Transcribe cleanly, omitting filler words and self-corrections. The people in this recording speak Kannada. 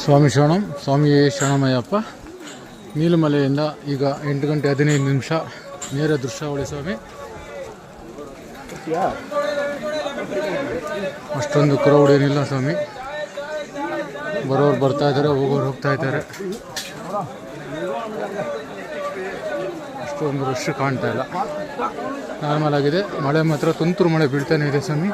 ಸ್ವಾಮಿ ಶರಣಂ, ಸ್ವಾಮಿಯೇ ಶರಣಮಯ್ಯಪ್ಪ. ನೀಲಮಲೆಯಿಂದ ಈಗ 8 ಗಂಟೆ 15 ನಿಮಿಷ ನೇರ ದೃಶ್ಯಾವಳಿ ಸ್ವಾಮಿ. ಅಷ್ಟೊಂದು ಕ್ರೌಡ್ ಏನಿಲ್ಲ ಸ್ವಾಮಿ. ಬರೋರು ಬರ್ತಾ ಇದ್ದಾರೆ, ಹೋಗೋರು ಹೋಗ್ತಾ ಇದ್ದಾರೆ. ಅಷ್ಟೊಂದು ರಶ್ ಕಾಣ್ತಾ ಇಲ್ಲ, ನಾರ್ಮಲ್ ಆಗಿದೆ. ಮಳೆ ಮಾತ್ರ ತುಂತುರು ಮಳೆ ಬೀಳ್ತಾನೆ ಇದೆ ಸ್ವಾಮಿ.